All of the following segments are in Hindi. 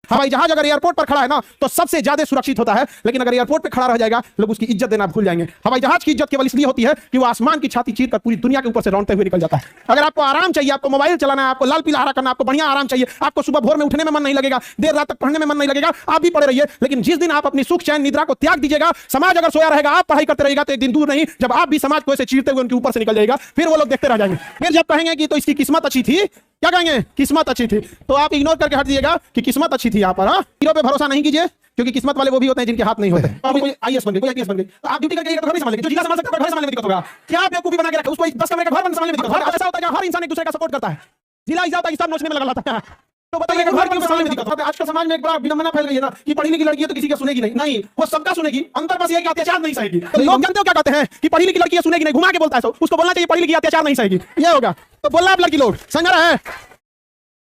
हवाई जहाज अगर एयरपोर्ट पर खड़ा है ना तो सबसे ज्यादा सुरक्षित होता है, लेकिन अगर एयरपोर्ट पे खड़ा रह जाएगा लोग उसकी इज्जत देना भूल जाएंगे। हवाई जहाज की इज्जत केवल इसलिए होती है कि वो आसमान की छाती चीर कर पूरी दुनिया के ऊपर से रौंदते हुए निकल जाता है। अगर आपको आराम चाहिए, आपको मोबाइल चलाना है, आपको लाल पीला हरा करना, आपको बढ़िया आराम चाहिए, आपको सुबह भोर में उठने में मन नहीं लगेगा, देर रात तक पढ़ने में मन नहीं लगेगा, आप भी पढ़े रहिए, लेकिन जिस दिन आप अपनी सुख चैन निद्रा को त्याग दीजिएगा, समाज अगर सोया रहेगा, आप पढ़ाई करते रहेगा, तो एक दिन दूर नहीं जब आप भी समाज को ऐसे चीरते हुए उनके ऊपर से निकल जाएगा, फिर वो लोग देखते रह जाएंगे। फिर जब कहेंगे कि तो इसकी किस्मत अच्छी थी, क्या कहेंगे? किस्मत अच्छी थी, तो आप इग्नोर करके हट दिएगा कि किस्मत अच्छी थी यहाँ पर। हीरो पे भरोसा नहीं कीजिए, क्योंकि किस्मत वाले वो भी होते हैं जिनके हाथ नहीं होते। कोई आईएएस बन गए, कोई आईपीएस बन गए, तो आप ड्यूटी करके घर नहीं संभालेंगे, जो जिला संभाल सकता है घर संभालने में दिक्कत होगा। क्या बेवकूफी बना के रखा उसको 10 कमरे का घर संभालने में दिक्कत होगा। ऐसा होता है हर इंसान एक दूसरे का सपोर्ट करता है, जिला हिसाब तक सब नोचने में लगा रहता है, तो बताइए घर क्यों संभालने में दिक्कत होता है। आजकल समाज में एक बड़ा विडंबना फैल गई है ना कि पढ़ी लिखी लड़की है तो किसी का सुनेगी नहीं, नहीं वो सबका सुनेगी, अंतर बस ये कि अत्याचार नहीं सहेगी। तो लोग जानते हो क्या कहते हैं कि पढ़ी लिखी लड़की है सुनेगी नहीं, घुमा के बोलता है, उसको बोलना चाहिए पढ़ी लिखी अत्याचार नहीं सहेगी, ये होगा। तो बोलना आप लड़की लोग समझ रहे हैं,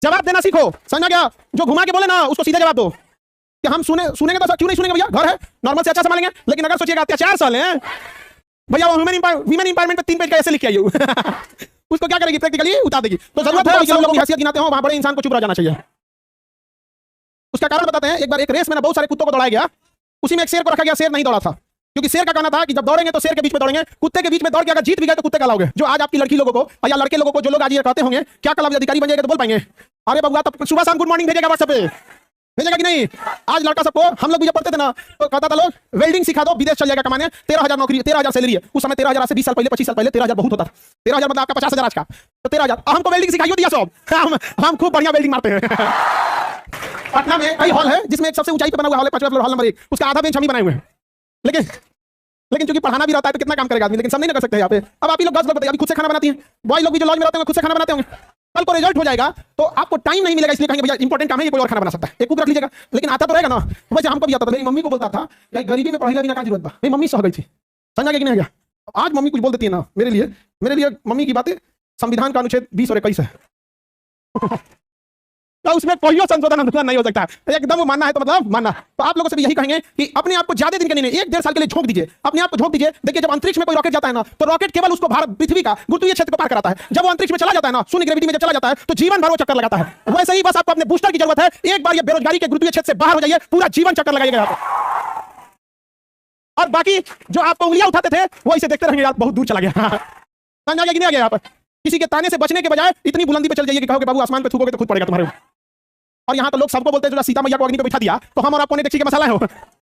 जवाब देना सीखो, समझा गया? जो घुमा के बोले ना उसको सीधे जवाब दो कि हम सुनेंगे तो क्यों नहीं सुनेंगे भैया, घर है नॉर्मल से अच्छा संभालेंगे, लेकिन अगर सोचिएगा अत्याचार साले हैं भैया, वो वीमेन इंपावरमेंट पे 3 पेज का ऐसे लिख के आई उसको क्या करेगी? प्रैक्टिकली उतार देगी। तो जरूरत है कि लोग हैसियत गिनाते हो, वहां बड़े इंसान को चुप रह जाना चाहिए। उसका कारण बताते हैं। एक बार एक रेस में ना बहुत सारे कुत्तों को दौड़ाया गया, उसी में एक शेर को रखा गया, शेर नहीं दौड़ा था, क्योंकि शेर का कहना था कि जब दौड़ेंगे तो शेर के बीच में दौड़ेंगे, कुत्ते के बीच में दौड़ के अगर जीत भी गए तो कुत्ते कहलाओगे। जो आज आपकी लड़की लोगों को या लड़के लोगों को जो लोग आज ये कहते होंगे क्या कल अधिकारी बन जाएगा तो बोल पाएंगे, अरे बबुआ तब सुबह शाम गुड मॉर्निंग भेजेगा व्हाट्सएप पे, भेजेगा कि नहीं? आज लड़का सबको, हम लोग भी जब पढ़ते थे ना तो कहता था लोग वेल्डिंग सिखा दो, विदेश चल जाएगा कमाने, 13,000 नौकरी, 13,000 सैलरी है उस समय। 13,000 से 20 साल पहले 25 साल पहले 13,000 बहुत होता था। 13,000 मतलब आपका 50,000 आज का, तो 13,000 हमको वेल्डिंग सिखाइयो दिया सब, हम खूब बढ़िया वेल्डिंग मारते हैं। पटना में कई हॉल है जिसमें एक सबसे ऊंचाई पे बना हुआ हॉल है, 5वां फ्लोर, हॉल नंबर 1, उसका आधा बेंच हम ही बनाए हुए हैं। लेकिन चूंकि पढ़ाना भी रहता है तो कितना काम करेगा आदमी, लेकिन सब नहीं कर सकते यहाँ पे। अब आप ही लोग गर्ल्स लोग बताइए, अभी खुद से खाना बनाती हैं, बॉय लोग भी जो लॉज में रहते हैं खुद से खाना बनाते होंगे, कल को रिजल्ट हो जाएगा तो आपको टाइम नहीं मिलेगा, इसलिए कहेंगे भैया इंपॉर्टेंट काम है, ये कोई और खाना बना सकता है, एक कुक रख लीजिएगा, लेकिन आता तो रहेगा ना। वैसे हमको भी आता था, मेरी मम्मी को बोलता था कि गरीबी में पढ़ाई बिना क्या जरूरत है, मेरी मम्मी सह गई थी, समझा गया कि नहीं गया? आज मम्मी कुछ बोल देती है ना, मेरे लिए मम्मी की बातें संविधान का अनुच्छेद 20 और 21 है तो उसमें कोई संशोधन नहीं हो सकता, एकदम मानना है तो मतलब मानना। तो आप लोगों से भी यही कहेंगे कि अपने आप को ज्यादा दिन के नहीं, 1-1.5 साल के लिए झोंक दीजिए, अपने आप को झोंक दीजिए। देखिए जब अंतरिक्ष में कोई रॉकेट जाता है ना तो रॉकेट केवल उसको भारत पृथ्वी का गुरुत्वीय क्षेत्र को पार कराता है। जब वो अंतरिक्ष में चला जाता है ना, शून्य ग्रेविटी में जब चला जाता है तो जीवन भर वो चक्कर लगाता है। वैसे ही बस आपको अपने बूस्टर की जरूरत है, एक बार ये बेरोजगारी के गुरुत्वीय क्षेत्र से बाहर हो जाइए, पूरा जीवन चक्कर लगाइएगा। और बाकी जो आप उंगलियां उठाते थे वो इसे देखते रहेंगे, यार बहुत दूर चला गया, समझ आ गया कि नहीं आ गया? यहाँ पर किसी के ताने से बचने के बजाय इतनी बुलंदी पे चल जाइए कि कहोगे बाबू आसमान पे थूकोगे तो खुद पड़ेगा तुम्हारे। और यहाँ तो लोग सबको बोलते हैं जो सीता मैया को अग्नि पे बैठा दिया तो हम और आप कोने देखिए के मसाला है।